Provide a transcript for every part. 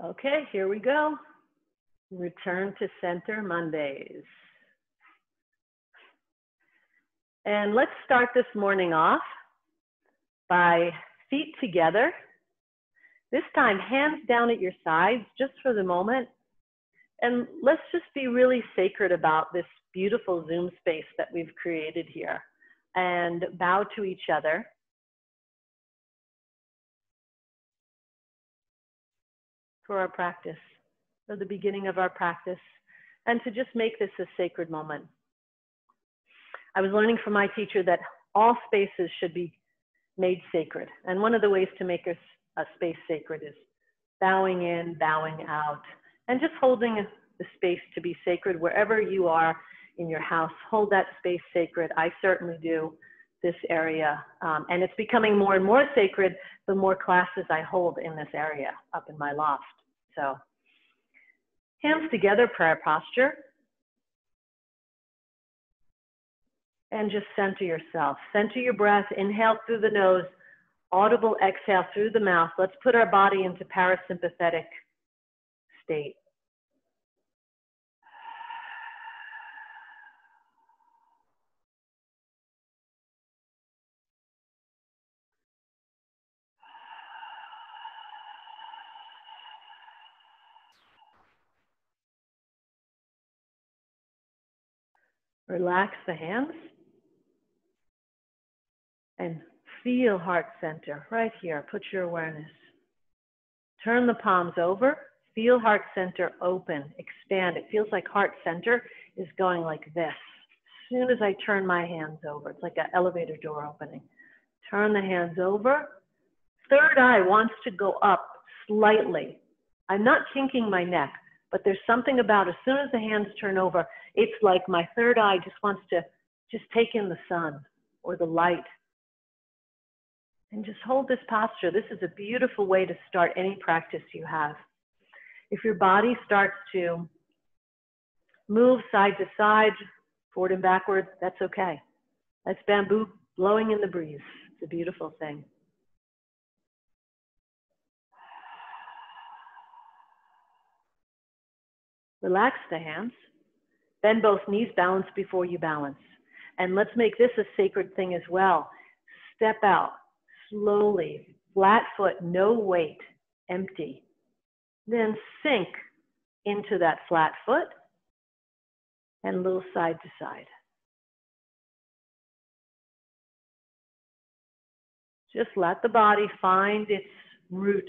Okay, here we go. Return to center Mondays. And let's start this morning off by feet together. This time, hands down at your sides, just for the moment. And let's just be really sacred about this beautiful Zoom space that we've created here. And bow to each other. For our practice, for the beginning of our practice, and to just make this a sacred moment. I was learning from my teacher that all spaces should be made sacred. And one of the ways to make a space sacred is bowing in, bowing out, and just holding the space to be sacred wherever you are in your house. Hold that space sacred. I certainly do this area. And it's becoming more and more sacred the more classes I hold in this area up in my loft. So hands together, prayer posture. And just center yourself. Center your breath. Inhale through the nose. Audible exhale through the mouth. Let's put our body into parasympathetic state. Relax the hands and feel heart center right here. Put your awareness. Turn the palms over. Feel heart center open, expand. It feels like heart center is going like this. As soon as I turn my hands over, it's like an elevator door opening. Turn the hands over. Third eye wants to go up slightly. I'm not kinking my neck, but there's something about as soon as the hands turn over, it's like my third eye just wants to just take in the sun or the light. And just hold this posture. This is a beautiful way to start any practice you have. If your body starts to move side to side, forward and backward, that's okay. That's bamboo blowing in the breeze. It's a beautiful thing. Relax the hands. Bend both knees, balance before you balance. And let's make this a sacred thing as well. Step out slowly, flat foot, no weight, empty. Then sink into that flat foot and a little side to side. Just let the body find its root.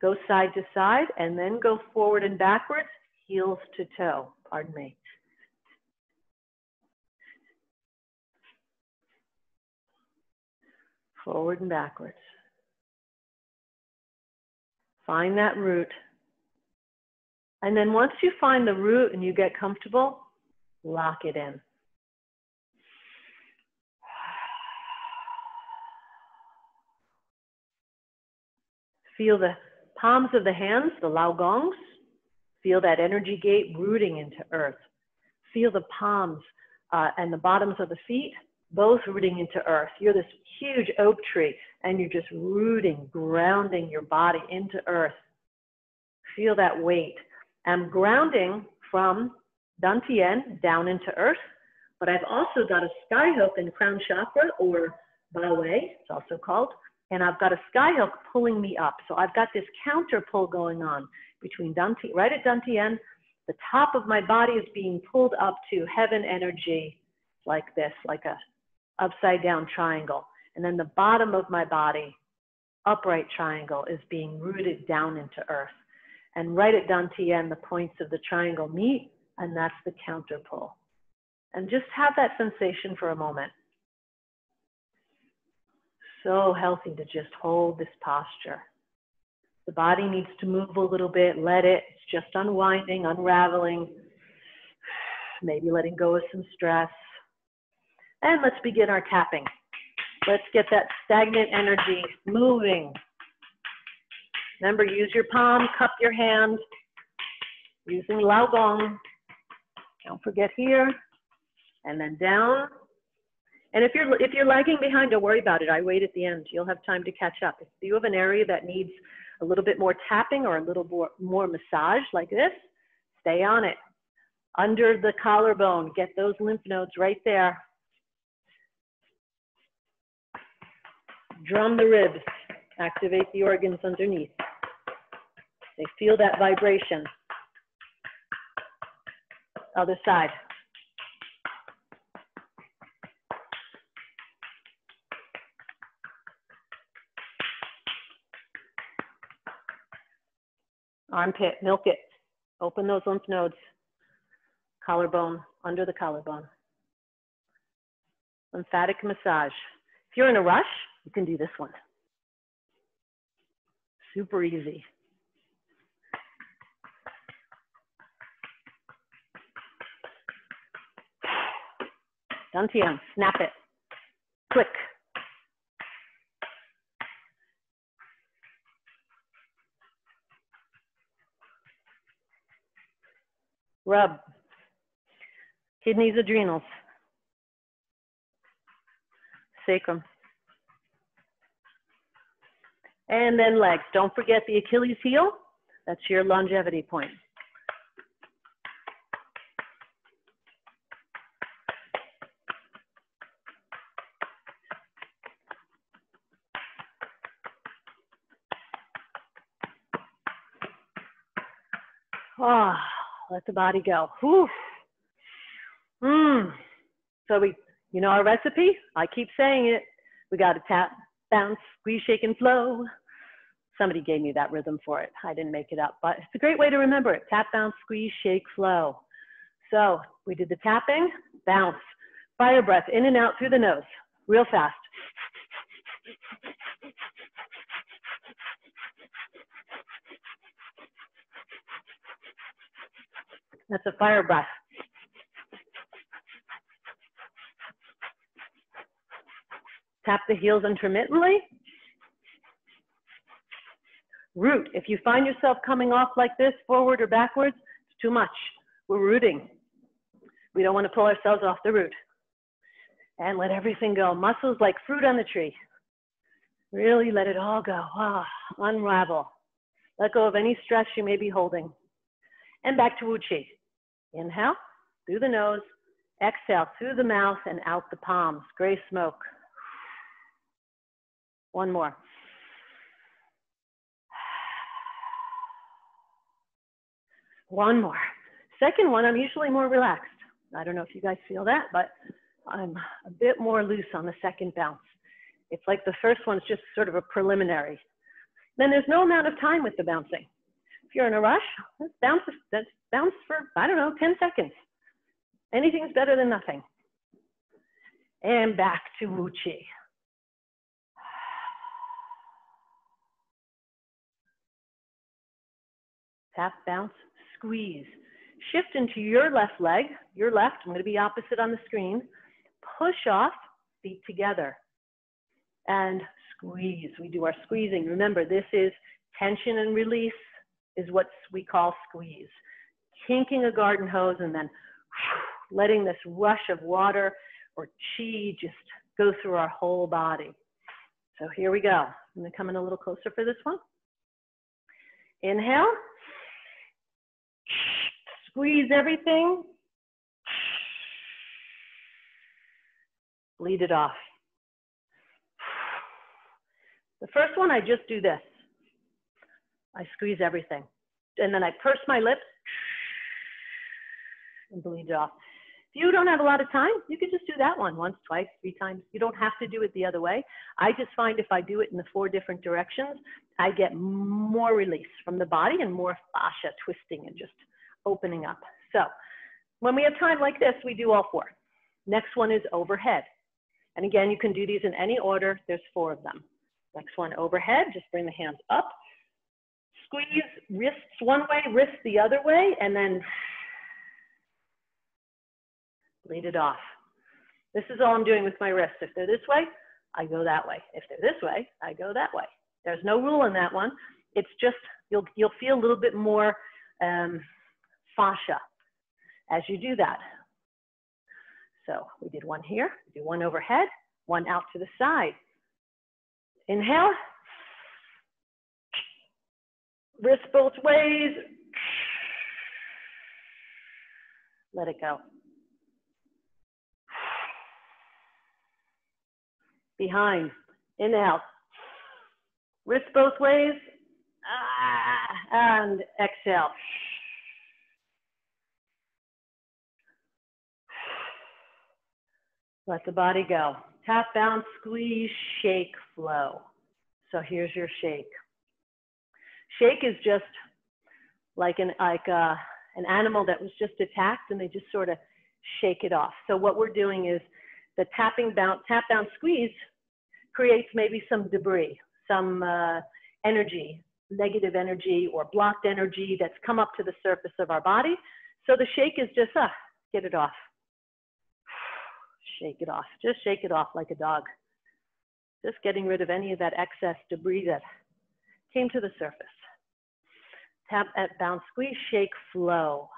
Go side to side and then go forward and backwards, heels to toe, pardon me. Forward and backwards. Find that root. And then once you find the root and you get comfortable, lock it in. Feel the palms of the hands, the lao gongs. Feel that energy gate rooting into earth. Feel the palms and the bottoms of the feet, both rooting into earth. You're this huge oak tree and you're just rooting, grounding your body into earth. Feel that weight. I'm grounding from Dantian down into earth, but I've also got a sky hook in crown chakra, or Baoei, it's also called, and I've got a sky hook pulling me up. So I've got this counter pull going on between Dantian, right at Dantian, the top of my body is being pulled up to heaven energy like this, like a upside down triangle. And then the bottom of my body, upright triangle, is being rooted down into earth. And right at Dantian, the points of the triangle meet, and that's the counter pull. And just have that sensation for a moment. So healthy to just hold this posture. The body needs to move a little bit, let it. It's just unwinding, unraveling, maybe letting go of some stress. And let's begin our tapping. Let's get that stagnant energy moving. Remember, use your palm, cup your hand, using lao gong. Don't forget here, and then down. And if you're lagging behind, don't worry about it. I wait at the end. You'll have time to catch up. If you have an area that needs a little bit more tapping or a little more massage like this, stay on it. Under the collarbone, get those lymph nodes right there. Drum the ribs, activate the organs underneath. They feel that vibration. Other side. Armpit, milk it. Open those lymph nodes. Collarbone, under the collarbone. Lymphatic massage. If you're in a rush, you can do this one. Super easy. Dantian, snap it. Click. Rub. Kidneys, adrenals. Sacrum. And then legs. Don't forget the Achilles heel. That's your longevity point. Ah, let the body go. Whew. So you know our recipe? I keep saying it. We got to tap, bounce, squeeze, shake, and flow. Somebody gave me that rhythm for it. I didn't make it up, but it's a great way to remember it. Tap, bounce, squeeze, shake, flow. So we did the tapping, bounce, fire breath in and out through the nose, real fast. That's a fire breath. Tap the heels intermittently. Root. If you find yourself coming off like this, forward or backwards, it's too much. We're rooting. We don't want to pull ourselves off the root. And let everything go. Muscles like fruit on the tree. Really let it all go. Ah, unravel. Let go of any stress you may be holding. And back to Wu Chi. Inhale through the nose. Exhale through the mouth and out the palms. Gray smoke. One more. One more. Second one, I'm usually more relaxed. I don't know if you guys feel that, but I'm a bit more loose on the second bounce. It's like the first one's just sort of a preliminary. Then there's no amount of time with the bouncing. If you're in a rush, let's bounce for, I don't know, 10 seconds. Anything's better than nothing. And back to Wu Chi. Tap, bounce, squeeze. Shift into your left leg, your left, I'm going to be opposite on the screen. Push off, feet together. And squeeze. We do our squeezing. Remember, this is tension and release is what we call squeeze. Kinking a garden hose and then letting this rush of water or chi just go through our whole body. So here we go. I'm going to come in a little closer for this one. Inhale. Squeeze everything. Bleed it off. The first one, I just do this. I squeeze everything. And then I purse my lips and bleed it off. If you don't have a lot of time, you could just do that one once, twice, 3 times. You don't have to do it the other way. I just find if I do it in the 4 different directions, I get more release from the body and more fascia twisting and just opening up. So when we have time like this, we do all 4. Next one is overhead. And again, you can do these in any order. There's 4 of them. Next one, overhead. Just bring the hands up. Squeeze wrists one way, wrists the other way, and then bleed it off. This is all I'm doing with my wrists. If they're this way, I go that way. If they're this way, I go that way. There's no rule in that one. It's just, you'll feel a little bit more fascia as you do that. So we did one here, we do one overhead, one out to the side. Inhale. Wrist both ways. Let it go. Behind. Inhale. Wrist both ways. And exhale. Let the body go. Tap, bounce, squeeze, shake, flow. So here's your shake. Shake is just like an animal that was just attacked, and they just sort of shake it off. So what we're doing is the tap, bounce, squeeze creates maybe some debris, some energy, negative energy or blocked energy that's come up to the surface of our body. So the shake is just, get it off. Shake it off. Just shake it off like a dog. Just getting rid of any of that excess debris that came to the surface. Tap, bounce, squeeze, shake, flow.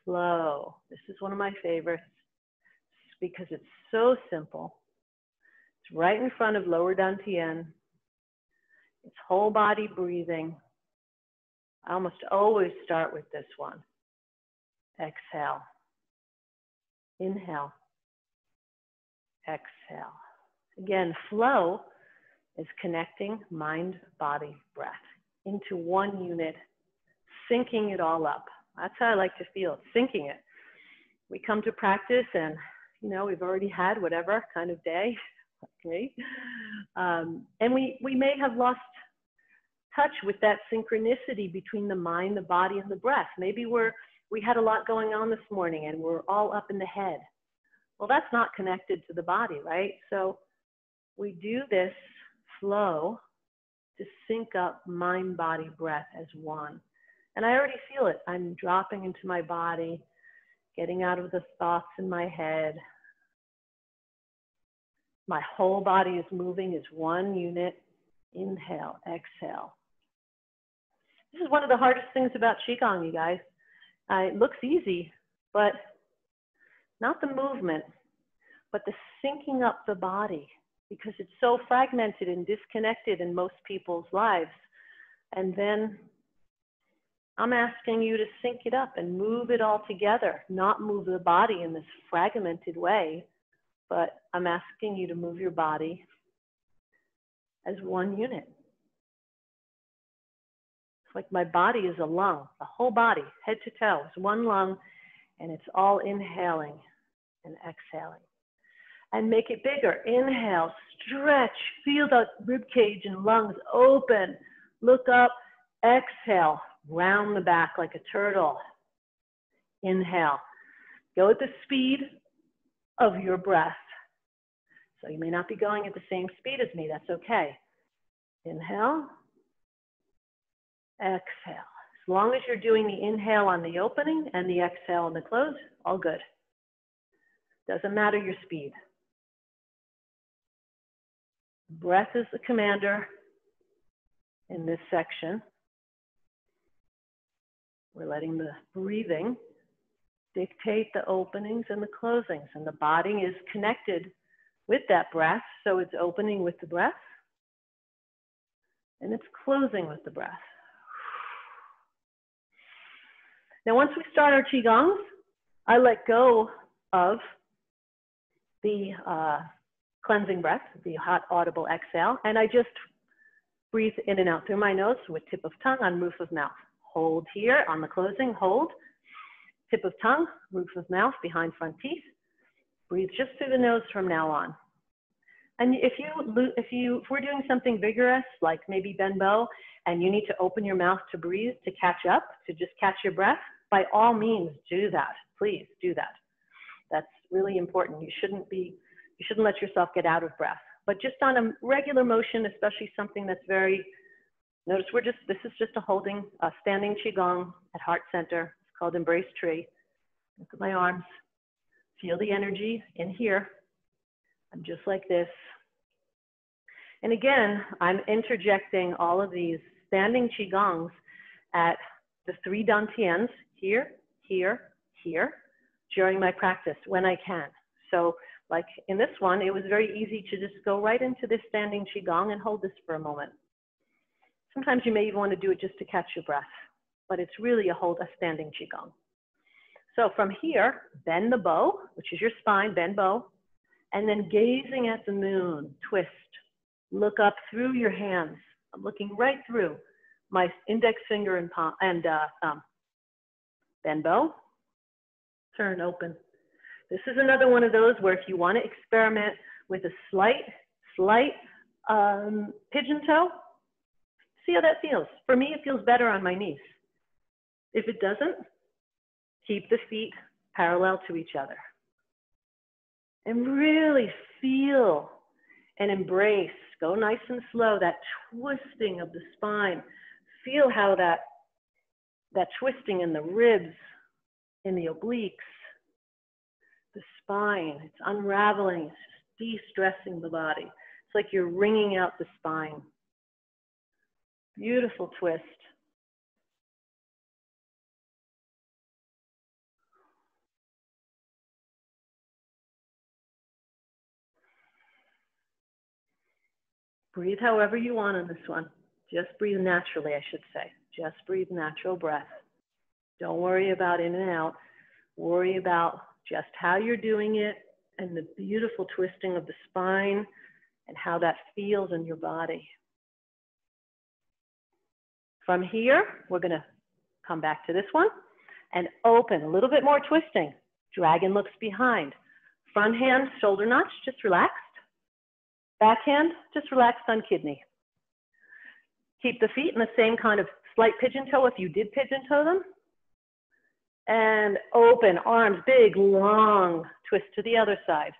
Flow. This is one of my favorites because it's so simple. It's right in front of lower dantian. It's whole body breathing. I almost always start with this one. Exhale. Inhale. Exhale. Again, flow is connecting mind, body, breath into one unit, syncing it all up. That's how I like to feel, syncing it. We come to practice and, you know, we've already had whatever kind of day, okay? And we may have lost touch with that synchronicity between the mind, the body, and the breath. Maybe we had a lot going on this morning and we're all up in the head. Well, that's not connected to the body, right? So we do this flow to sync up mind, body, breath as one. And I already feel it. I'm dropping into my body, getting out of the thoughts in my head. My whole body is moving as one unit. Inhale, exhale. This is one of the hardest things about Qigong, you guys. It looks easy, but not the movement, but the syncing up the body, because it's so fragmented and disconnected in most people's lives. And then I'm asking you to sync it up and move it all together, not move the body in this fragmented way, but I'm asking you to move your body as one unit. It's like my body is a lung, the whole body, head to toe, is one lung, and it's all inhaling and exhaling. And make it bigger. Inhale, stretch, feel the rib cage and lungs open. Look up, exhale, round the back like a turtle. Inhale, go at the speed of your breath. So you may not be going at the same speed as me, that's okay. Inhale, exhale. As long as you're doing the inhale on the opening and the exhale on the close, all good. Doesn't matter your speed. Breath is the commander in this section. We're letting the breathing dictate the openings and the closings, and the body is connected with that breath, so it's opening with the breath, and it's closing with the breath. Now, once we start our Qigongs, I let go of the cleansing breath, the hot audible exhale, and I just breathe in and out through my nose with tip of tongue on roof of mouth. Hold here on the closing, hold. Tip of tongue, roof of mouth, behind front teeth. Breathe just through the nose from now on. And if we're doing something vigorous, like maybe Benbo, and you need to open your mouth to breathe, to catch up, to just catch your breath, by all means do that. Please do that. That's really important. You shouldn't let yourself get out of breath. But just on a regular motion, especially something that's very, notice this is just a standing Qigong at heart center. It's called Embrace Tree. Look at my arms. Feel the energy in here. I'm just like this. And again, I'm interjecting all of these standing Qigongs at the 3 dantians, here, here, here, during my practice when I can. So like in this one, it was very easy to just go right into this standing Qigong and hold this for a moment. Sometimes you may even want to do it just to catch your breath, but it's really a standing Qigong. So from here, bend the bow, which is your spine, bend bow, and then gazing at the moon, twist. Look up through your hands. I'm looking right through my index finger and palm and thumb. Bend bow, turn open. This is another one of those where if you want to experiment with a slight pigeon toe, see how that feels. For me, it feels better on my knees. If it doesn't, keep the feet parallel to each other. And really feel and embrace, go nice and slow, that twisting of the spine. Feel how that twisting in the ribs, in the obliques, the spine, it's unraveling, it's just de-stressing the body. It's like you're wringing out the spine. Beautiful twist. Breathe however you want on this one. Just breathe naturally, I should say. Just breathe natural breath. Don't worry about in and out. Worry about just how you're doing it and the beautiful twisting of the spine and how that feels in your body. From here, we're going to come back to this one and open, a little bit more twisting. Dragon looks behind. Front hand, shoulder notch, just relaxed. Back hand, just relaxed on kidney. Keep the feet in the same kind of slight pigeon toe if you did pigeon toe them. And open, arms big, long, twist to the other side.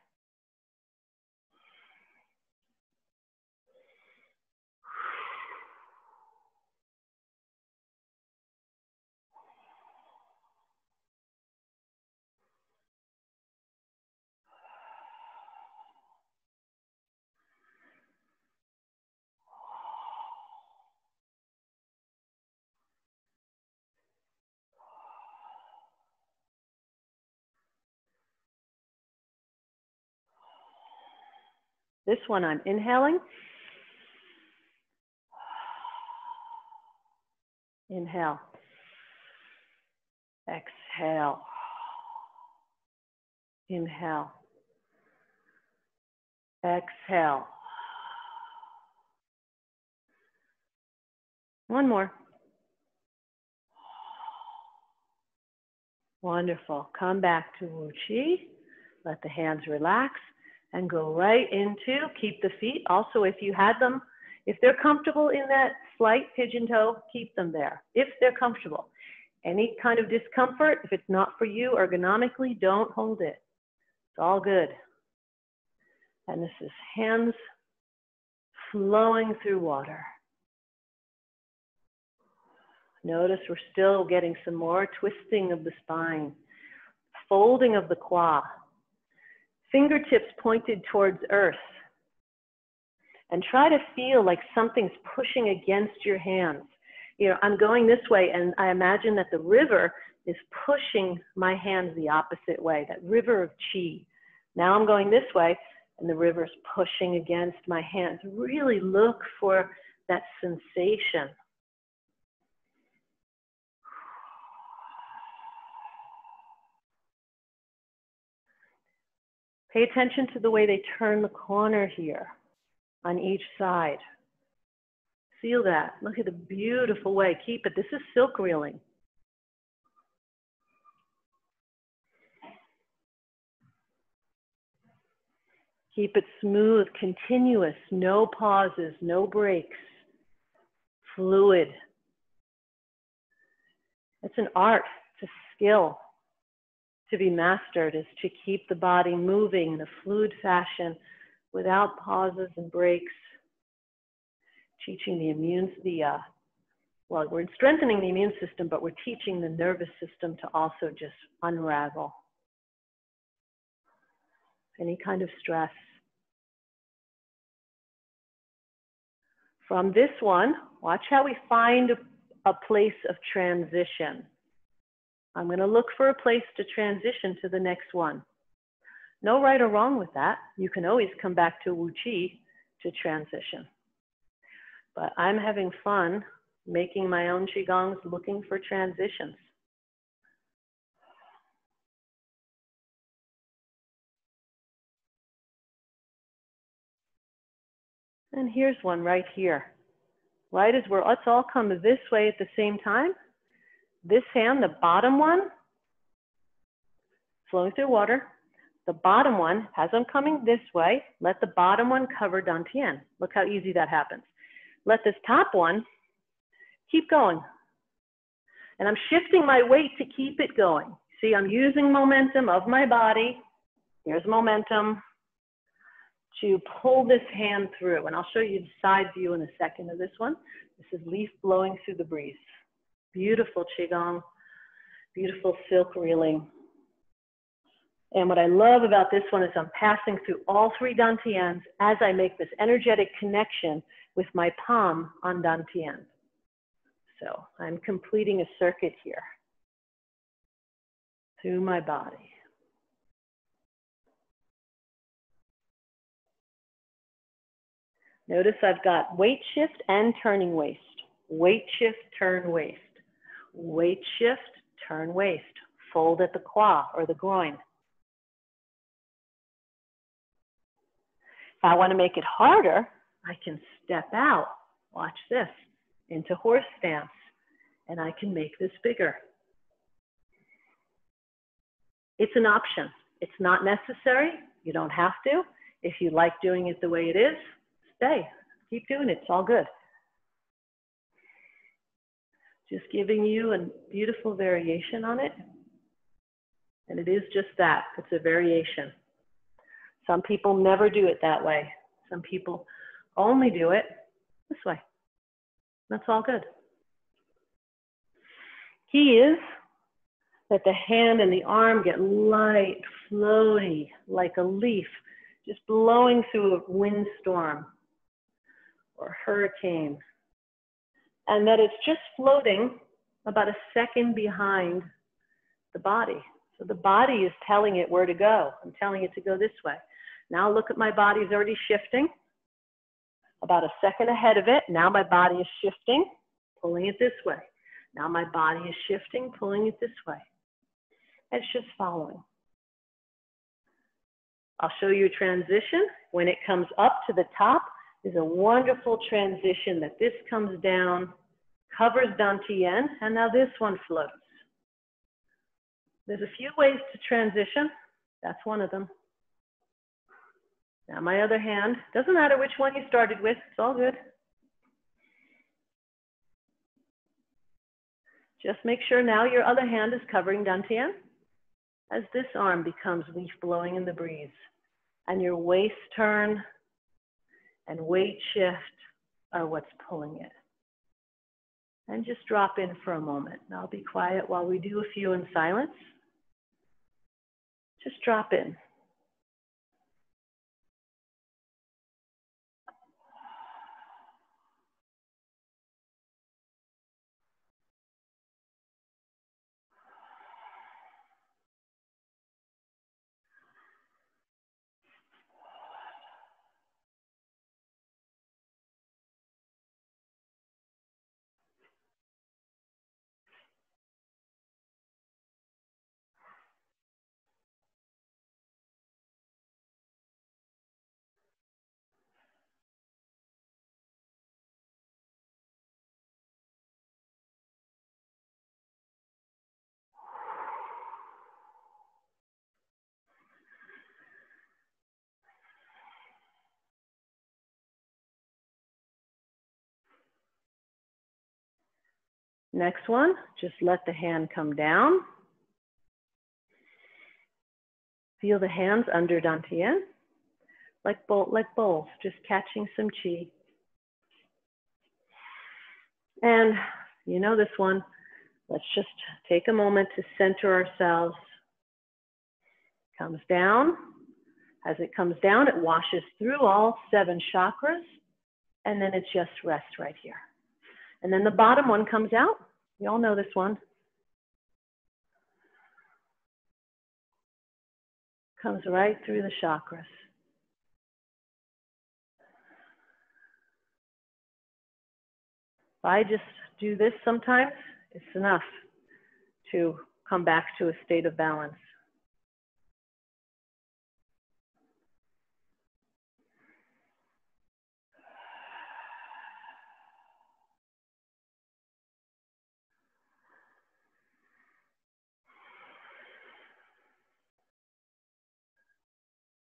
This one I'm inhaling. Inhale. Exhale. Inhale. Exhale. One more. Wonderful. Come back to Wu Qi. Let the hands relax. And go right into, keep the feet. Also, if you had them, if they're comfortable in that slight pigeon toe, keep them there, if they're comfortable. Any kind of discomfort, if it's not for you ergonomically, don't hold it. It's all good. And this is hands flowing through water. Notice we're still getting some more twisting of the spine, folding of the qua. Fingertips pointed towards earth. And try to feel like something's pushing against your hands. You know, I'm going this way and I imagine that the river is pushing my hands the opposite way, that river of Qi. Now I'm going this way and the river's pushing against my hands. Really look for that sensation. Pay attention to the way they turn the corner here on each side. Feel that. Look at the beautiful way. Keep it. This is silk reeling. Keep it smooth, continuous, no pauses, no breaks. Fluid. It's an art, it's a skill. To be mastered is to keep the body moving in a fluid fashion without pauses and breaks. Teaching well, we're strengthening the immune system, but we're teaching the nervous system to also just unravel any kind of stress. From this one, watch how we find a place of transition. I'm going to look for a place to transition to the next one. No right or wrong with that. You can always come back to Wu Qi to transition. But I'm having fun making my own Qigongs, looking for transitions. And here's one right here. Right as let's all come this way at the same time. This hand, the bottom one, flowing through water. The bottom one, as I'm coming this way, let the bottom one cover Dantian. Look how easy that happens. Let this top one keep going. And I'm shifting my weight to keep it going. See, I'm using momentum of my body. Here's momentum to pull this hand through. And I'll show you the side view in a second of this one. This is leaf blowing through the breeze. Beautiful Qigong, beautiful silk reeling. And what I love about this one is I'm passing through all three Dantians as I make this energetic connection with my palm on Dantian. So I'm completing a circuit here through my body. Notice I've got weight shift and turning waist. Weight shift, turn waist. Weight shift, turn waist. Fold at the qua or the groin. If I want to make it harder, I can step out. Watch this. Into horse stance. And I can make this bigger. It's an option. It's not necessary. You don't have to. If you like doing it the way it is, stay. Keep doing it. It's all good. Just giving you a beautiful variation on it. And it is just that. It's a variation. Some people never do it that way. Some people only do it this way. That's all good. Key is that the hand and the arm get light, floaty, like a leaf, just blowing through a windstorm or hurricane. And that it's just floating about a second behind the body. So the body is telling it where to go. I'm telling it to go this way. Now look at my body is already shifting. About a second ahead of it. Now my body is shifting, pulling it this way. Now my body is shifting, pulling it this way. It's just following. I'll show you a transition. When it comes up to the top, is a wonderful transition that this comes down, covers Dantian, and now this one floats. There's a few ways to transition. That's one of them. Now my other hand, doesn't matter which one you started with, it's all good. Just make sure now your other hand is covering Dantian as this arm becomes leaf blowing in the breeze. And your waist turn and weight shift are what's pulling it. And just drop in for a moment. And I'll be quiet while we do a few in silence. Just drop in. Next one, just let the hand come down. Feel the hands under Dantian, like bowls, just catching some chi. And you know this one, let's just take a moment to center ourselves. Comes down. As it comes down, it washes through all 7 chakras, and then it just rests right here. And then the bottom one comes out. You all know this one. Comes right through the chakras. If I just do this sometimes, it's enough to come back to a state of balance.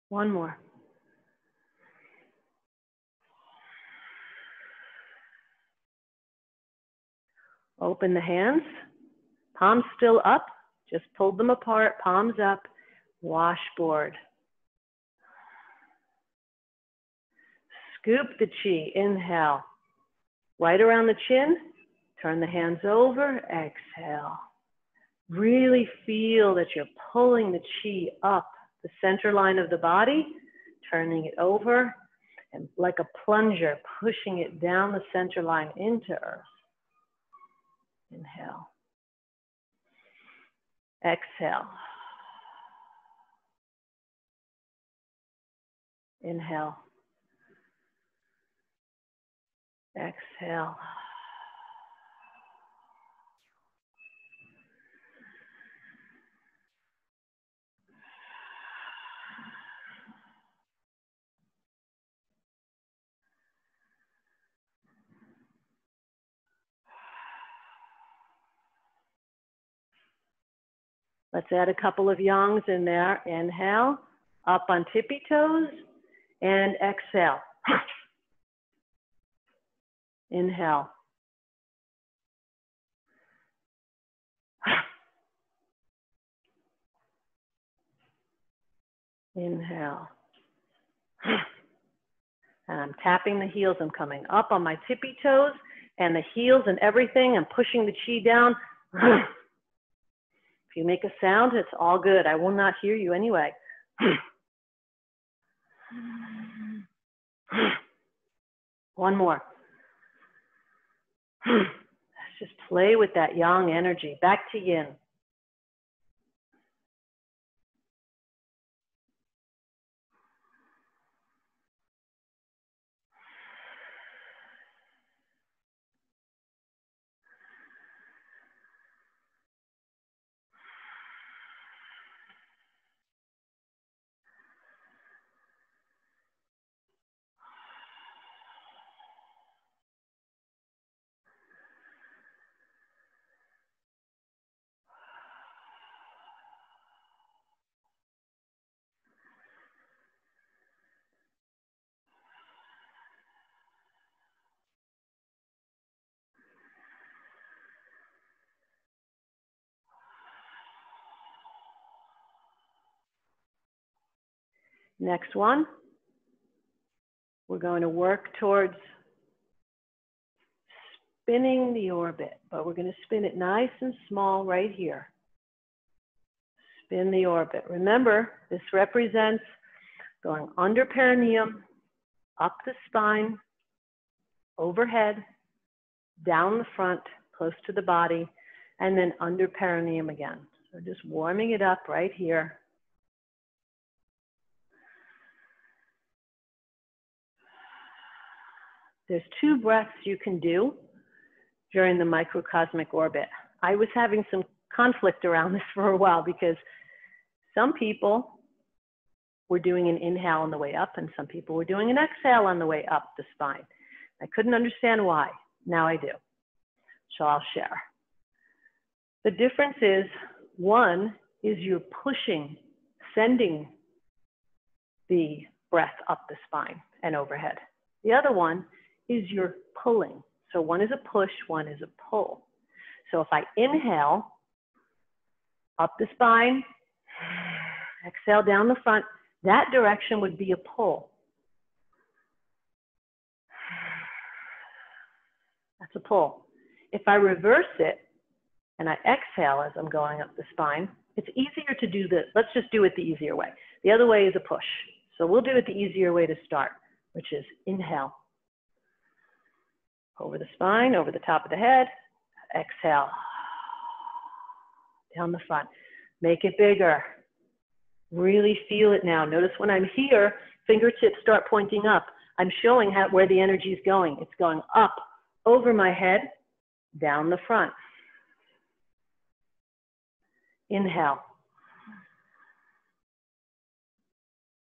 One more. Open the hands, palms still up, just pulled them apart, palms up, washboard. Scoop the chi, inhale. Right around the chin, turn the hands over, exhale. Really feel that you're pulling the chi up the center line of the body, turning it over, and like a plunger, pushing it down the center line into earth. Inhale. Exhale. Inhale. Exhale. Let's add a couple of yongs in there. Inhale, up on tippy toes, and exhale. Inhale. Inhale. And I'm tapping the heels. I'm coming up on my tippy toes and the heels and everything. I'm pushing the chi down. If you make a sound, it's all good. I will not hear you anyway. One more. Let's just play with that yang energy. Back to yin. Next one, we're going to work towards spinning the orbit, but we're going to spin it nice and small right here. Spin the orbit. Remember, this represents going under perineum, up the spine, overhead, down the front, close to the body, and then under perineum again. So just warming it up right here. There's 2 breaths you can do during the microcosmic orbit. I was having some conflict around this for a while because some people were doing an inhale on the way up and some people were doing an exhale on the way up the spine. I couldn't understand why. Now I do. So I'll share. The difference is, one is you're pushing, sending the breath up the spine and overhead. The other one is you're pulling. So one is a push, one is a pull. So if I inhale, up the spine, exhale down the front, that direction would be a pull. That's a pull. If I reverse it and I exhale as I'm going up the spine, it's easier to do this. Let's just do it the easier way. The other way is a push. So we'll do it the easier way to start, which is inhale. Over the spine, over the top of the head, exhale. Down the front. Make it bigger. Really feel it now. Notice when I'm here, fingertips start pointing up. I'm showing where the energy is going. It's going up, over my head, down the front. Inhale.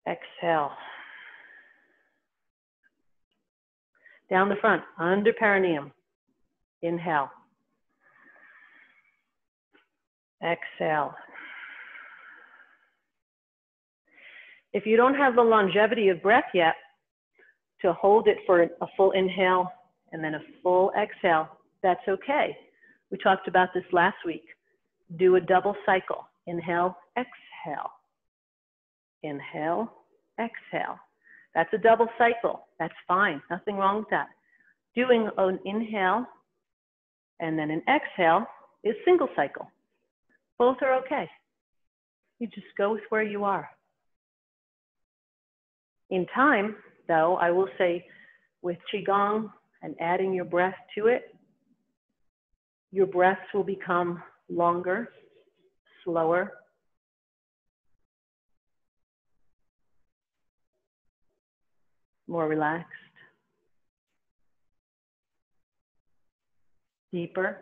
Exhale. Down the front, under perineum. Inhale. Exhale. If you don't have the longevity of breath yet, to hold it for a full inhale and then a full exhale, that's okay. We talked about this last week. Do a double cycle. Inhale, exhale. Inhale, exhale. That's a double cycle. That's fine. Nothing wrong with that. Doing an inhale and then an exhale is single cycle. Both are okay. You just go with where you are. In time, though, I will say with Qigong and adding your breath to it, your breaths will become longer, slower, more relaxed, deeper.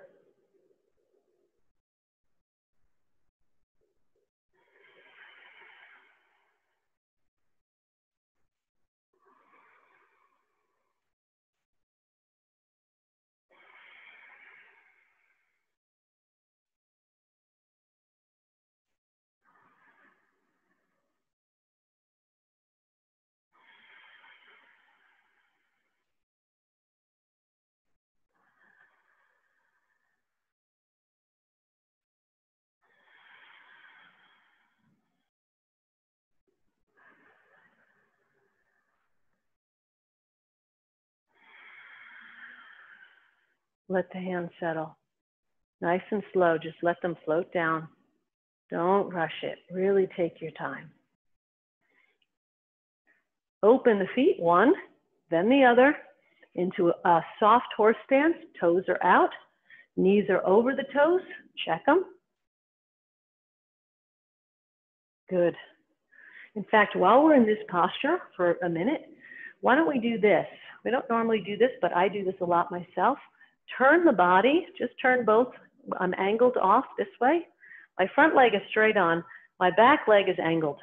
Let the hands settle. Nice and slow, just let them float down. Don't rush it, really take your time. Open the feet, one, then the other, into a soft horse stance. Toes are out, knees are over the toes, check them. Good. In fact, while we're in this posture for a minute, why don't we do this? We don't normally do this, but I do this a lot myself. Turn the body, just turn both. I'm angled off this way. My front leg is straight on. My back leg is angled.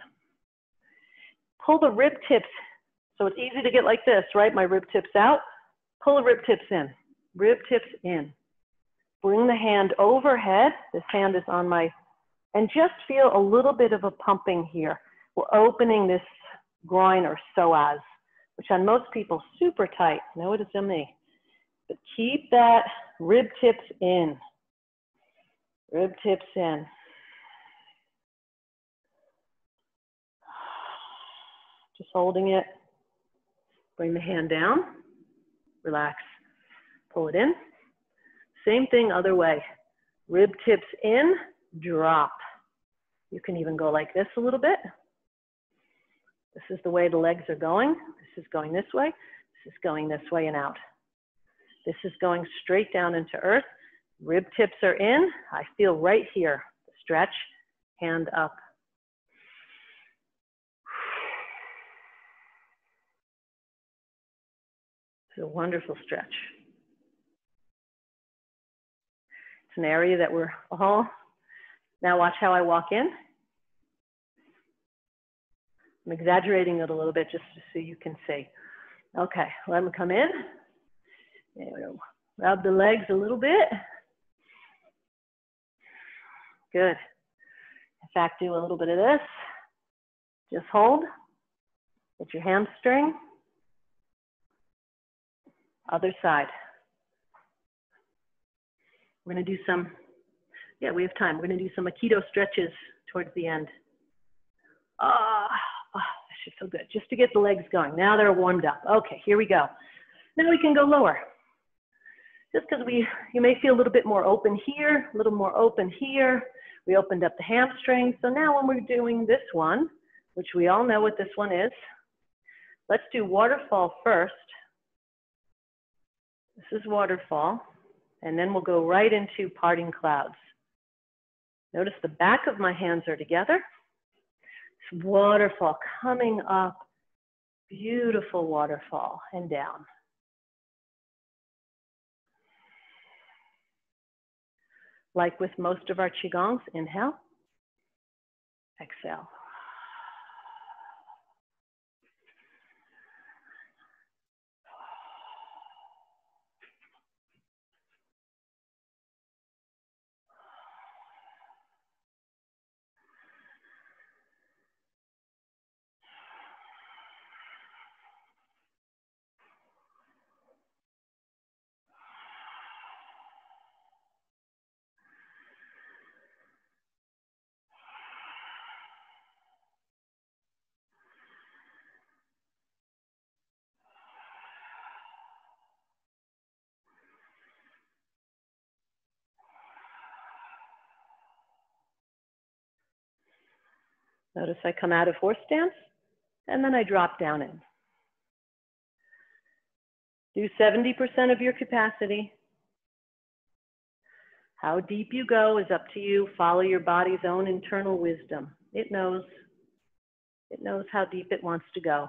Pull the rib tips. So it's easy to get like this, right? My rib tips out. Pull the rib tips in. Rib tips in. Bring the hand overhead. This hand is on my, and just feel a little bit of a pumping here. We're opening this groin or psoas, which on most people super tight. No, it is on me. But keep that rib tips in. Rib tips in. Just holding it. Bring the hand down. Relax. Pull it in. Same thing other way. Rib tips in, drop. You can even go like this a little bit. This is the way the legs are going. This is going this way. This is going this way and out. This is going straight down into earth. Rib tips are in. I feel right here. Stretch, hand up. It's a wonderful stretch. It's an area that we're all, now watch how I walk in. I'm exaggerating it a little bit just so you can see. Okay, let them come in. Rub the legs a little bit. Good. In fact, do a little bit of this. Just hold. Get your hamstring. Other side. We're going to do some, yeah, we have time. We're going to do some Aikido stretches towards the end. That should feel good. Just to get the legs going. Now they're warmed up. Okay, here we go. Now we can go lower. Just because you may feel a little bit more open here, a little more open here. We opened up the hamstrings. So now when we're doing this one, which we all know what this one is, let's do waterfall first. This is waterfall. And then we'll go right into parting clouds. Notice the back of my hands are together. It's waterfall coming up. Beautiful waterfall and down. Like with most of our Qigongs, inhale, exhale. Notice I come out of horse stance, and then I drop down in. Do 70% of your capacity. How deep you go is up to you. Follow your body's own internal wisdom. It knows how deep it wants to go.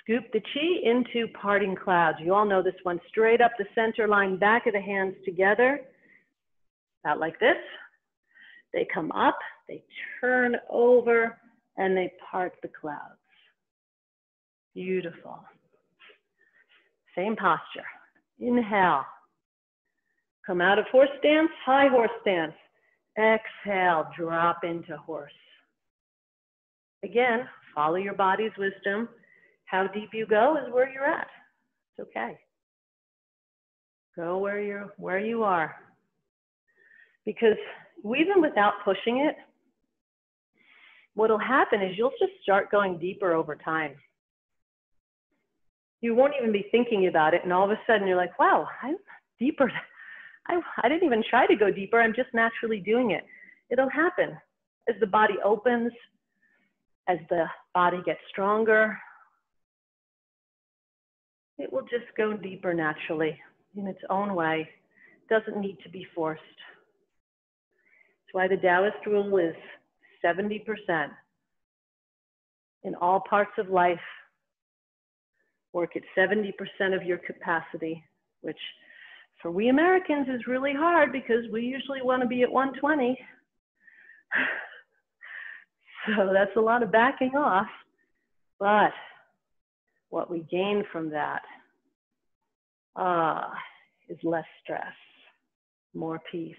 Scoop the chi into parting clouds. You all know this one. Straight up the center line, back of the hands together. About like this. They come up, they turn over, and they part the clouds. Beautiful. Same posture. Inhale. Come out of horse stance, high horse stance. Exhale, drop into horse. Again, follow your body's wisdom. How deep you go is where you're at. It's okay. Go where you are. Because even without pushing it, what'll happen is you'll just start going deeper over time. You won't even be thinking about it, and all of a sudden you're like, wow, I'm deeper. I didn't even try to go deeper, I'm just naturally doing it. It'll happen as the body opens, as the body gets stronger. It will just go deeper naturally in its own way. It doesn't need to be forced. That's why the Taoist rule is 70% in all parts of life. Work at 70% of your capacity, which for we Americans is really hard because we usually want to be at 120. So that's a lot of backing off. But what we gain from that is less stress, more peace,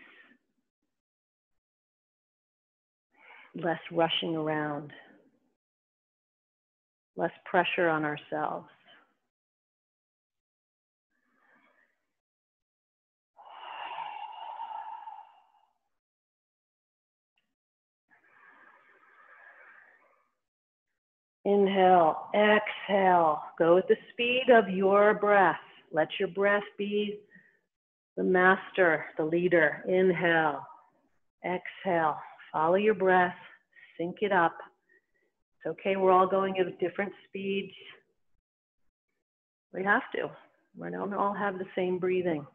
less rushing around, less pressure on ourselves. Inhale, exhale, go with the speed of your breath. Let your breath be the master, the leader. Inhale, exhale, follow your breath, sync it up. It's okay, we're all going at different speeds. We have to. We don't all have the same breathing.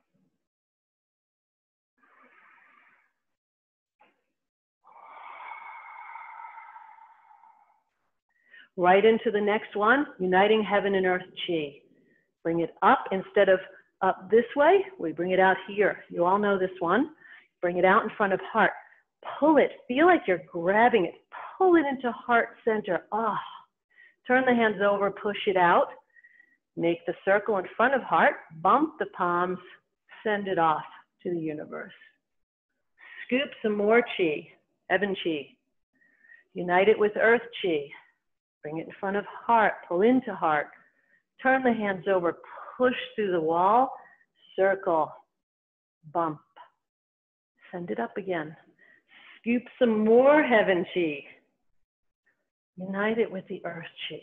Right into the next one, uniting heaven and earth chi. Bring it up instead of up this way, we bring it out here. You all know this one. Bring it out in front of heart. Pull it, feel like you're grabbing it. Pull it into heart center. Turn the hands over, push it out. Make the circle in front of heart, bump the palms, send it off to the universe. Scoop some more chi, heaven chi. Unite it with earth chi. Bring it in front of heart, pull into heart. Turn the hands over, push through the wall, circle, bump. Send it up again. Scoop some more heaven chi. Unite it with the earth chi.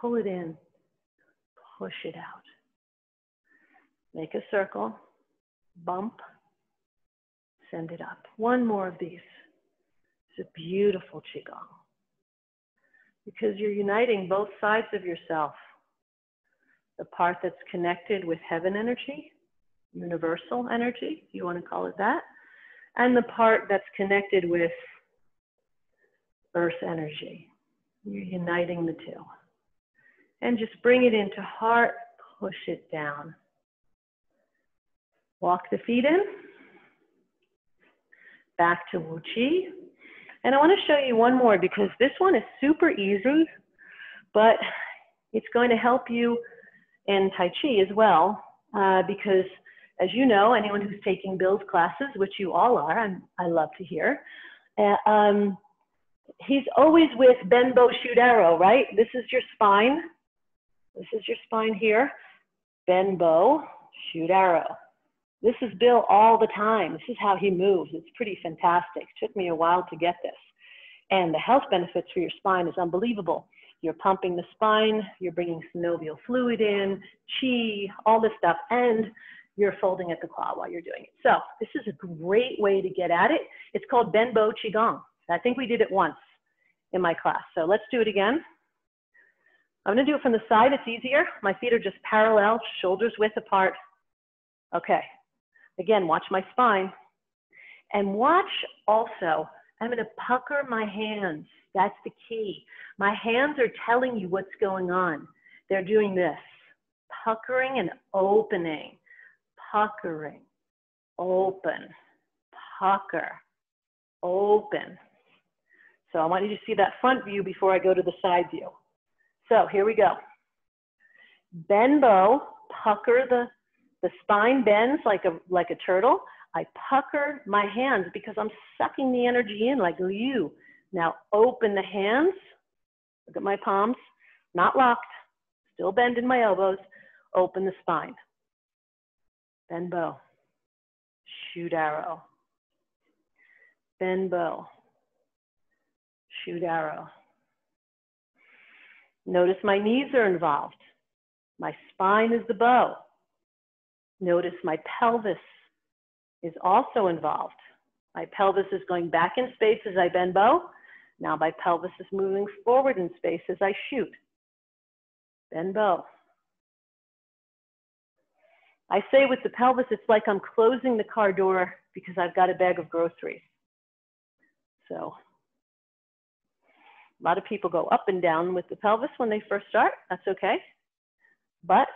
Pull it in, push it out. Make a circle, bump, send it up. One more of these. It's a beautiful Qigong. Because you're uniting both sides of yourself. The part that's connected with heaven energy, universal energy, if you want to call it that, and the part that's connected with earth energy. You're uniting the two. And just bring it into heart, push it down. Walk the feet in. Back to Wu Qi. And I want to show you one more because this one is super easy, but it's going to help you in Tai Chi as well. Because as you know, anyone who's taking Bill's classes, which you all are, and I love to hear, he's always with Benbo Shoot Arrow, right? This is your spine. This is your spine here. Benbo Shoot Arrow. This is Bill all the time. This is how he moves. It's pretty fantastic. It took me a while to get this. And the health benefits for your spine is unbelievable. You're pumping the spine, you're bringing synovial fluid in, chi, all this stuff, and you're folding at the claw while you're doing it. So this is a great way to get at it. It's called Benbo Qigong. I think we did it once in my class. So let's do it again. I'm gonna do it from the side, it's easier. My feet are just parallel, shoulders width apart. Okay, again, watch my spine. And watch also, I'm gonna pucker my hands. That's the key. My hands are telling you what's going on. They're doing this, puckering and opening, puckering, open, pucker, open. So I want you to see that front view before I go to the side view. So here we go. Benbo, pucker, the spine bends like a turtle. I pucker my hands because I'm sucking the energy in like you. Now open the hands. Look at my palms, not locked, still bending my elbows. Open the spine. Benbo, shoot arrow. Benbo, shoot arrow. Notice my knees are involved. My spine is the bow. Notice my pelvis is also involved. My pelvis is going back in space as I bend bow. Now my pelvis is moving forward in space as I shoot. Bend bow. I say with the pelvis, it's like I'm closing the car door because I've got a bag of groceries. So a lot of people go up and down with the pelvis when they first start. That's okay. But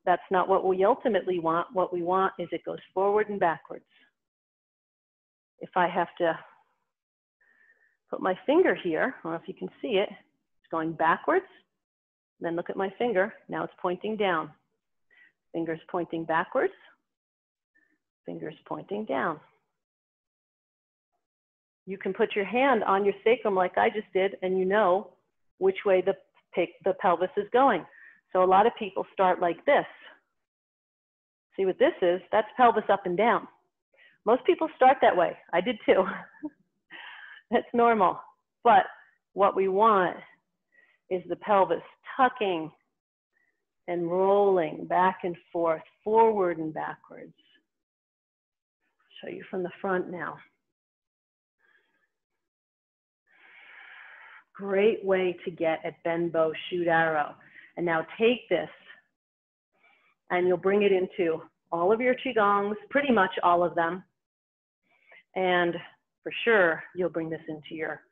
that's not what we ultimately want. What we want is it goes forward and backwards. If I have to put my finger here, I don't know if you can see it, it's going backwards. Then look at my finger. Now it's pointing down. Fingers pointing backwards. Fingers pointing down. You can put your hand on your sacrum like I just did, and you know which way the pelvis is going. So a lot of people start like this. See what this is? That's pelvis up and down. Most people start that way. I did too. That's normal. But what we want is the pelvis tucking and rolling back and forth, forward and backwards. Show you from the front now. Great way to get at bend bow, shoot arrow. And now take this and you'll bring it into all of your Qigongs, pretty much all of them. And for sure, you'll bring this into your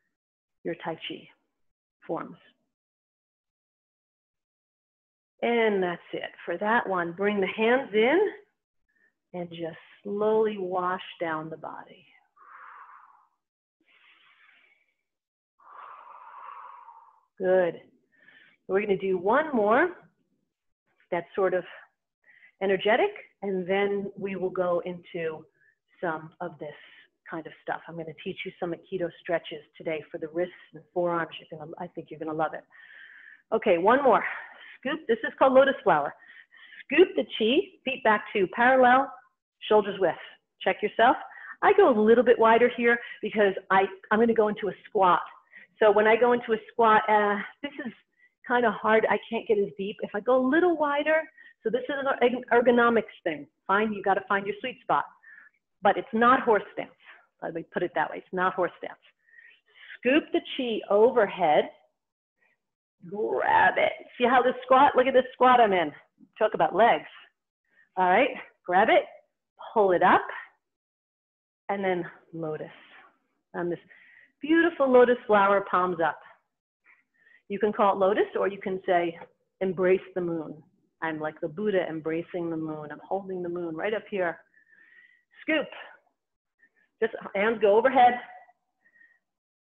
Tai Chi forms. And that's it. For that one, bring the hands in and just slowly wash down the body. Good. We're going to do one more that's sort of energetic, and then we will go into some of this kind of stuff. I'm going to teach you some Aikido stretches today for the wrists and forearms. I think you're going to love it. Okay, one more. Scoop. This is called lotus flower. Scoop the chi, feet back to parallel, shoulders width. Check yourself. I go a little bit wider here because I'm going to go into a squat. So when I go into a squat, this is kind of hard. I can't get as deep. If I go a little wider, so this is an ergonomics thing. Fine, you got to find your sweet spot. But it's not horse stance. Let me put it that way. It's not horse stance. Scoop the chi overhead. Grab it. See how this squat? Look at this squat I'm in. Talk about legs. All right, grab it, pull it up, and then lotus. Beautiful lotus flower, palms up. You can call it lotus, or you can say, embrace the moon. I'm like the Buddha embracing the moon. I'm holding the moon right up here. Scoop. Just hands go overhead.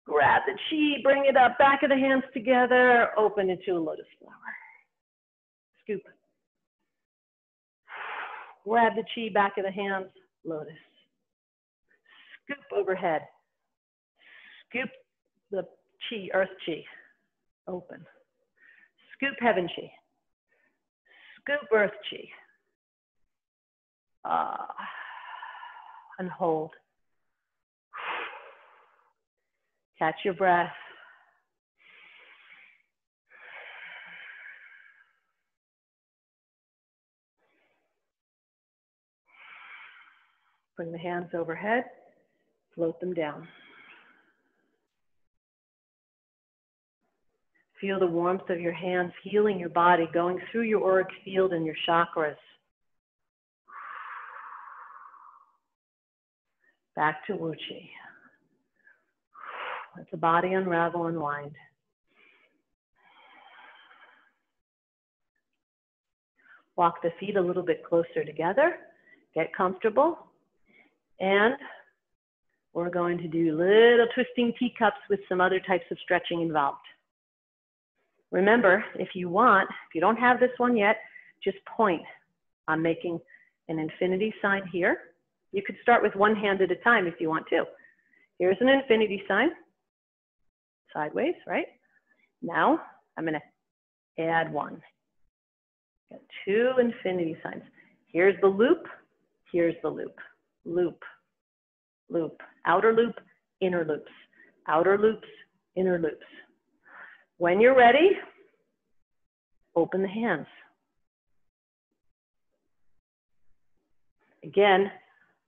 Grab the chi, bring it up, back of the hands together, open into a lotus flower. Scoop. Grab the chi, back of the hands, lotus. Scoop overhead. Scoop the chi, earth chi, open. Scoop heaven chi. Scoop earth chi. And hold. Catch your breath. Bring the hands overhead, float them down. Feel the warmth of your hands healing your body, going through your auric field and your chakras. Back to Wu Chi. Let the body unravel and wind. Walk the feet a little bit closer together. Get comfortable. And we're going to do little twisting teacups with some other types of stretching involved. Remember, if you want, if you don't have this one yet, just point. I'm making an infinity sign here. You could start with one hand at a time if you want to. Here's an infinity sign. Sideways, right? Now, I'm going to add one. Got two infinity signs. Here's the loop. Here's the loop. Loop, loop. Outer loop, inner loops. Outer loops, inner loops. When you're ready, open the hands. Again,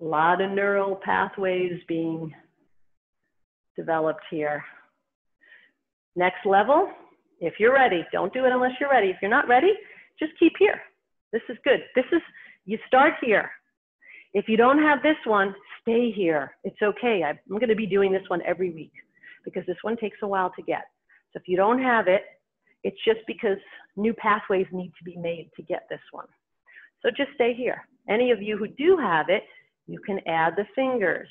a lot of neural pathways being developed here. Next level, if you're ready, don't do it unless you're ready. If you're not ready, just keep here. This is good. You start here. If you don't have this one, stay here. It's okay. I'm going to be doing this one every week because this one takes a while to get. So if you don't have it, it's just because new pathways need to be made to get this one. So just stay here. Any of you who do have it, you can add the fingers.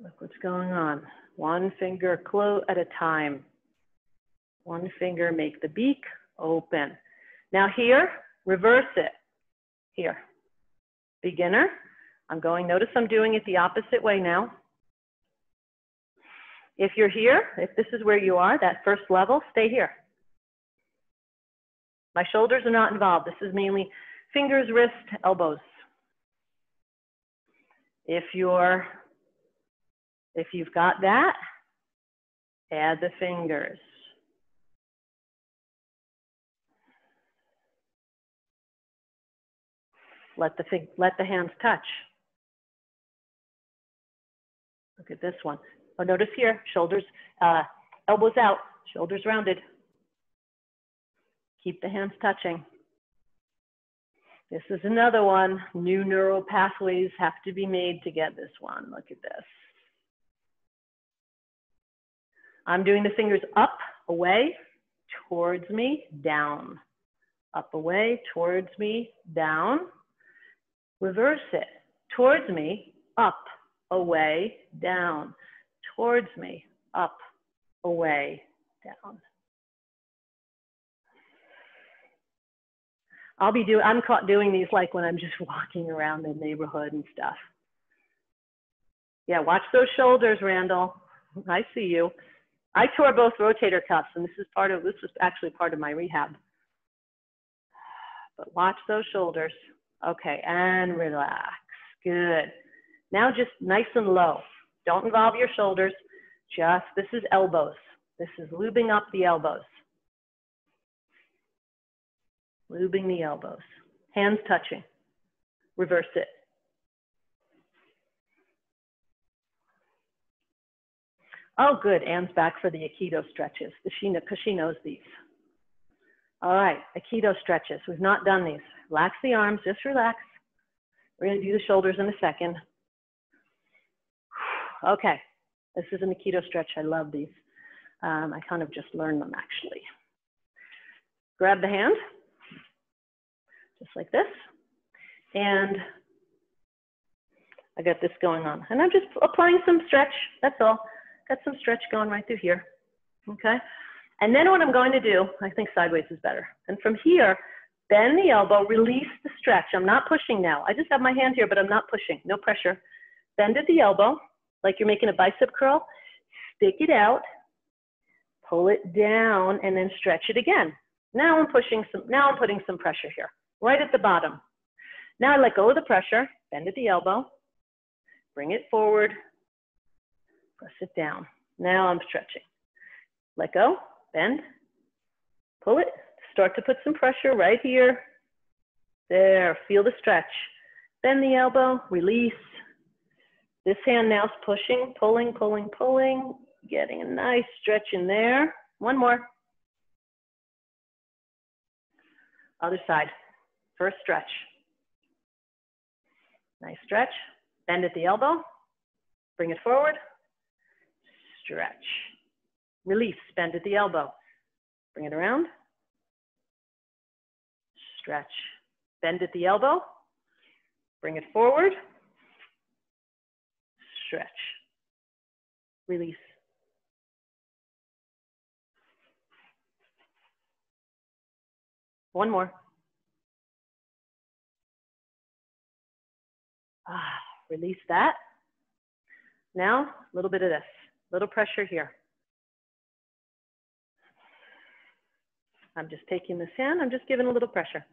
Look what's going on. One finger close at a time. One finger, make the beak open. Now here, reverse it. Here, beginner. Notice I'm doing it the opposite way now. If you're here, if this is where you are, that first level, stay here. My shoulders are not involved. This is mainly fingers, wrist, elbows. If you've got that, add the fingers. Let the hands touch. Look at this one. Oh, notice here, shoulders, elbows out, shoulders rounded. Keep the hands touching. This is another one. New neural pathways have to be made to get this one. Look at this. I'm doing the fingers up, away, towards me, down. Up, away, towards me, down. Reverse it. Towards me, up, away, down. Towards me, up, away, down. I'm caught doing these like when I'm just walking around the neighborhood and stuff. Yeah, watch those shoulders, Randall. I see you. I tore both rotator cuffs, and this was actually part of my rehab. But watch those shoulders. Okay, and relax. Good. Now just nice and low. Don't involve your shoulders. This is elbows. This is lubing up the elbows. Lubing the elbows. Hands touching. Reverse it. Oh, good. Anne's back for the Aikido stretches because she knows these. All right, Aikido stretches. We've not done these. Relax the arms, just relax. We're going to do the shoulders in a second. Okay, this is an Aikido stretch. I love these. I kind of just learned them actually. Grab the hand, just like this. And I got this going on. And I'm just applying some stretch, that's all. Got some stretch going right through here, okay? And then what I'm going to do, I think sideways is better. And from here, bend the elbow, release the stretch. I'm not pushing now. I just have my hand here, but I'm not pushing, no pressure. Bend at the elbow, like you're making a bicep curl. Stick it out, pull it down, and then stretch it again. Now I'm putting some pressure here, right at the bottom. Now I let go of the pressure, bend at the elbow, bring it forward, press it down. Now I'm stretching. Let go, bend, pull it, start to put some pressure right here. There, feel the stretch. Bend the elbow, release. This hand now is pushing, pulling, pulling, pulling, getting a nice stretch in there. One more. Other side, first stretch. Nice stretch, bend at the elbow, bring it forward, stretch. Release, bend at the elbow, bring it around, stretch. Bend at the elbow, bring it forward, stretch. Release. One more. Release that. Now, a little bit of this, little pressure here. I'm just taking this hand, I'm just giving a little pressure.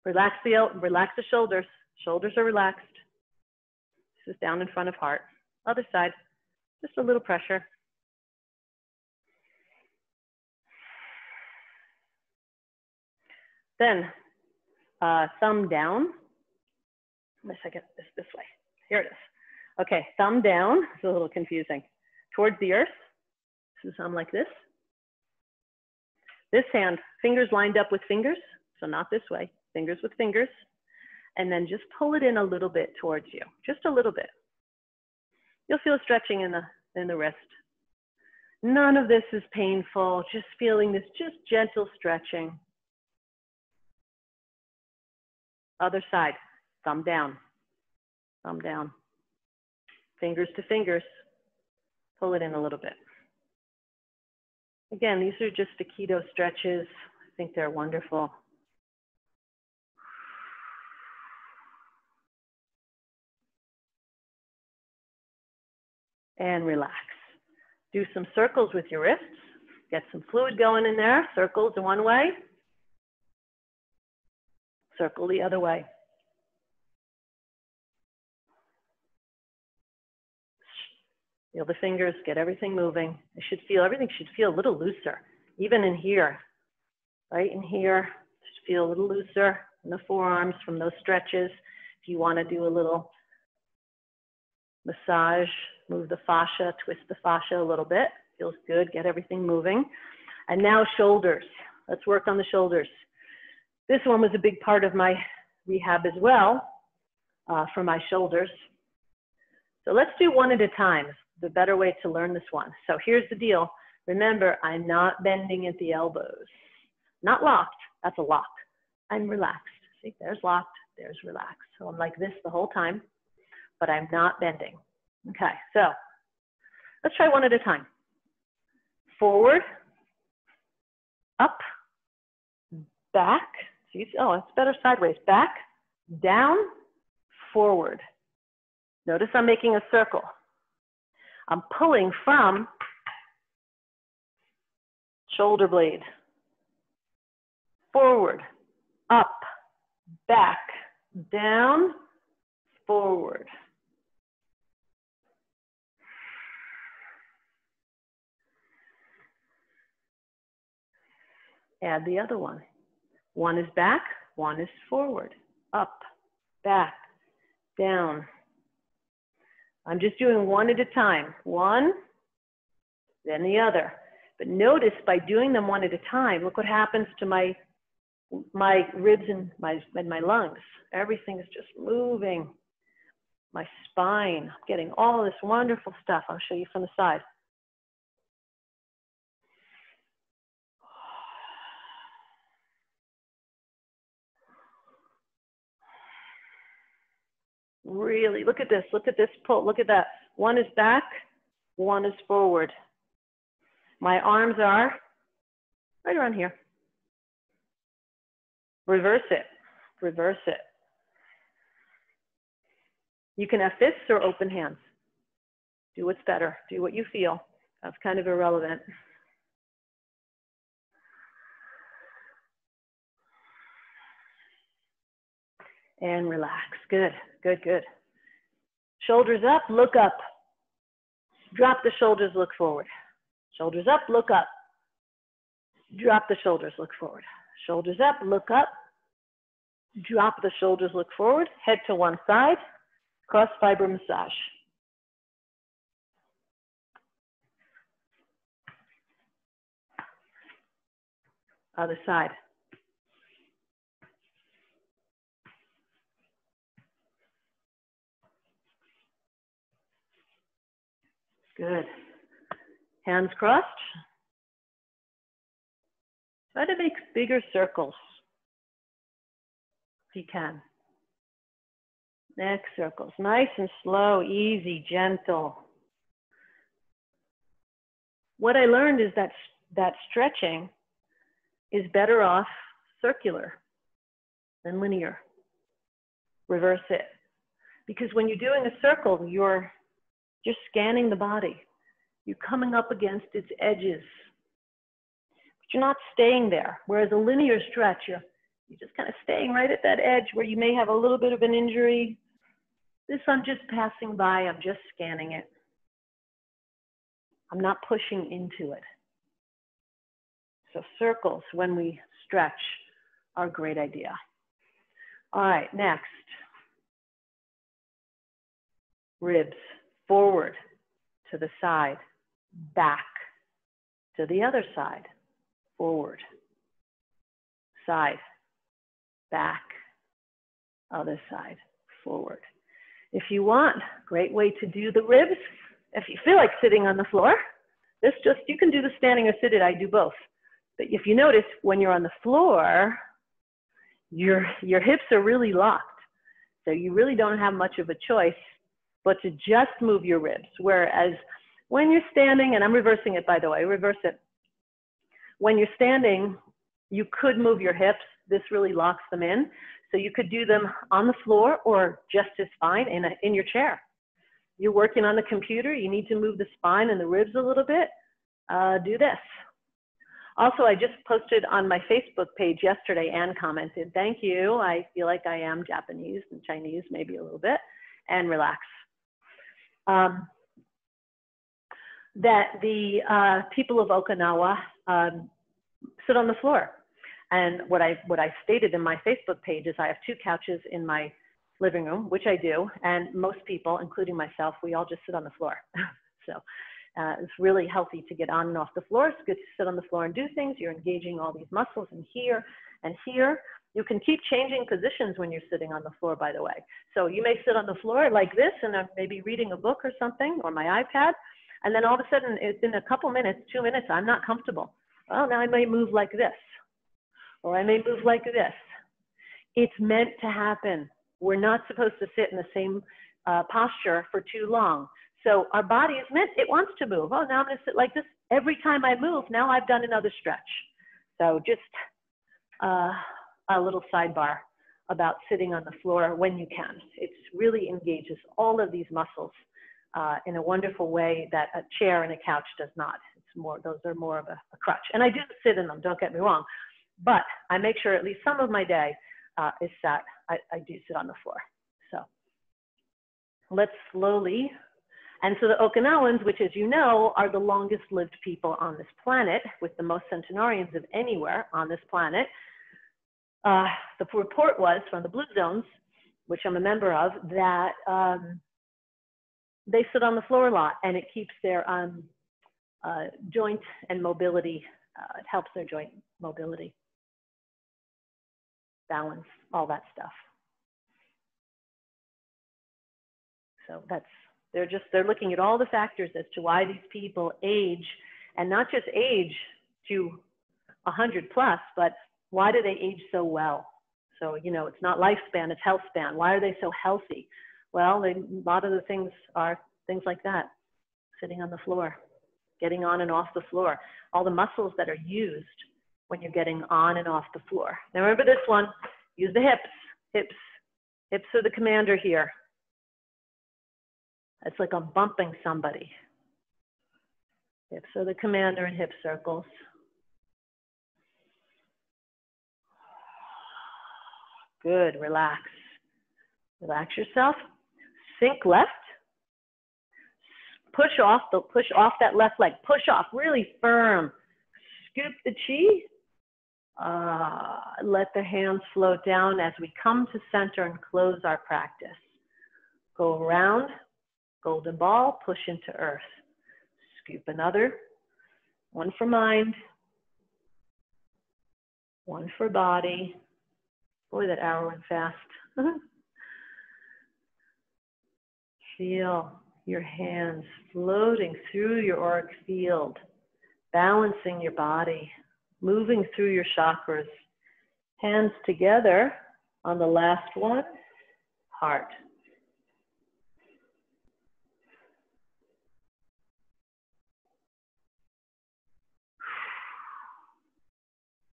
Relax the shoulders. Shoulders are relaxed. This is down in front of heart. Other side, just a little pressure. Then, thumb down. Unless I get this way. Here it is. Okay, thumb down. It's a little confusing. Towards the earth. So I'm like this. This hand, fingers lined up with fingers. So not this way. Fingers with fingers. And then just pull it in a little bit towards you. Just a little bit. You'll feel stretching in the wrist. None of this is painful. Just feeling this, just gentle stretching. Other side. Thumb down, thumb down. Fingers to fingers, pull it in a little bit. Again, these are just Aikido stretches. I think they're wonderful. And relax. Do some circles with your wrists. Get some fluid going in there. Circles one way. Circle the other way. Feel the fingers, get everything moving. Everything should feel a little looser, even in here. Right in here, should feel a little looser in the forearms from those stretches. If you want to do a little massage, move the fascia, twist the fascia a little bit. Feels good, get everything moving. And now shoulders. Let's work on the shoulders. This one was a big part of my rehab as well, for my shoulders. So let's do one at a time. The better way to learn this one. So here's the deal. Remember, I'm not bending at the elbows. Not locked, that's a lock. I'm relaxed. See, there's locked, there's relaxed. So I'm like this the whole time, but I'm not bending. Okay, so let's try one at a time. Forward, up, back. See, oh, it's better sideways. Back, down, forward. Notice I'm making a circle. I'm pulling from shoulder blade, forward, up, back, down, forward. Add the other one. One is back, one is forward, up, back, down. I'm just doing one at a time. One, then the other. But notice by doing them one at a time, look what happens to my ribs and my lungs. Everything is just moving. My spine, getting all this wonderful stuff. I'll show you from the side. Really, look at this pull, look at that. One is back, one is forward. My arms are right around here. Reverse it, reverse it. You can have fists or open hands. Do what's better, do what you feel. That's kind of irrelevant. And relax, good, good, good. Shoulders up, look up. Drop the shoulders, look forward. Shoulders up, look up. Drop the shoulders, look forward. Shoulders up, look up. Drop the shoulders, look forward. Head to one side. Cross fiber massage. Other side. Good. Hands crossed. Try to make bigger circles if you can. Neck circles, nice and slow, easy, gentle. What I learned is that stretching is better off circular than linear. Reverse it. Because when you're doing a circle, you're scanning the body. You're coming up against its edges. But you're not staying there. Whereas a linear stretch, you're just kind of staying right at that edge where you may have a little bit of an injury. This, I'm just passing by, I'm just scanning it. I'm not pushing into it. So circles, when we stretch, are a great idea. All right, next. Ribs, forward, to the side, back, to the other side, forward, side, back, other side, forward. If you want, great way to do the ribs. If you feel like sitting on the floor, you can do the standing or seated, I do both. But if you notice, when you're on the floor, your hips are really locked. So you really don't have much of a choice but to just move your ribs. Whereas when you're standing, and I'm reversing it by the way, reverse it. When you're standing, you could move your hips. This really locks them in. So you could do them on the floor or just as fine in your chair. You're working on the computer, you need to move the spine and the ribs a little bit, do this. Also, I just posted on my Facebook page yesterday and commented, thank you, I feel like I am Japanese and Chinese, maybe a little bit, and relax. That the people of Okinawa sit on the floor. And what I stated in my Facebook page is I have 2 couches in my living room, which I do, and most people, including myself, we all just sit on the floor. So it's really healthy to get on and off the floor. It's good to sit on the floor and do things. You're engaging all these muscles in here and here. You can keep changing positions when you're sitting on the floor, by the way. So you may sit on the floor like this and I'm maybe reading a book or something, or my iPad, and then all of a sudden, in a couple minutes, 2 minutes, I'm not comfortable. Oh, now I may move like this, or I may move like this. It's meant to happen. We're not supposed to sit in the same posture for too long. So our body is meant, it wants to move. Oh, now I'm gonna sit like this. Every time I move, now I've done another stretch. So just a little sidebar about sitting on the floor when you can. It really engages all of these muscles in a wonderful way that a chair and a couch does not. It's more, those are more of a crutch. And I do sit in them, don't get me wrong, but I make sure at least some of my day is sat, I do sit on the floor. So let's slowly, and so the Okinawans, which as you know, are the longest lived people on this planet with the most centenarians of anywhere on this planet. The report was from the Blue Zones, which I'm a member of, that they sit on the floor a lot, and it keeps their joint and mobility. It helps their joint mobility, balance, all that stuff. So that's, they're looking at all the factors as to why these people age, and not just age to 100 plus, but why do they age so well? So, you know, it's not lifespan, it's health span. Why are they so healthy? Well, a lot of the things are things like that. Sitting on the floor, getting on and off the floor. All the muscles that are used when you're getting on and off the floor. Now remember this one, use the hips. Hips. Hips are the commander here. It's like I'm bumping somebody. Hips are the commander in hip circles. Good, relax. Relax yourself. Sink left. Push off that left leg. Push off, really firm. Scoop the chi. Let the hands float down as we come to center and close our practice. Go around, golden ball, push into earth. Scoop another. One for mind. One for body. Boy, that arrow went fast. Feel your hands floating through your auric field, balancing your body, moving through your chakras. Hands together on the last one, heart.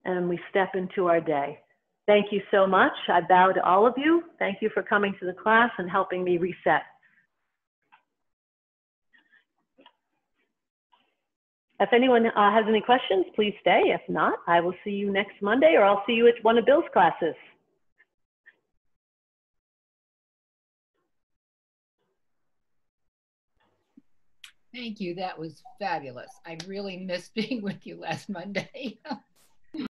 And we step into our day. Thank you so much. I bow to all of you. Thank you for coming to the class and helping me reset. If anyone has any questions, please stay. If not, I will see you next Monday, or I'll see you at one of Bill's classes. Thank you. That was fabulous. I really missed being with you last Monday.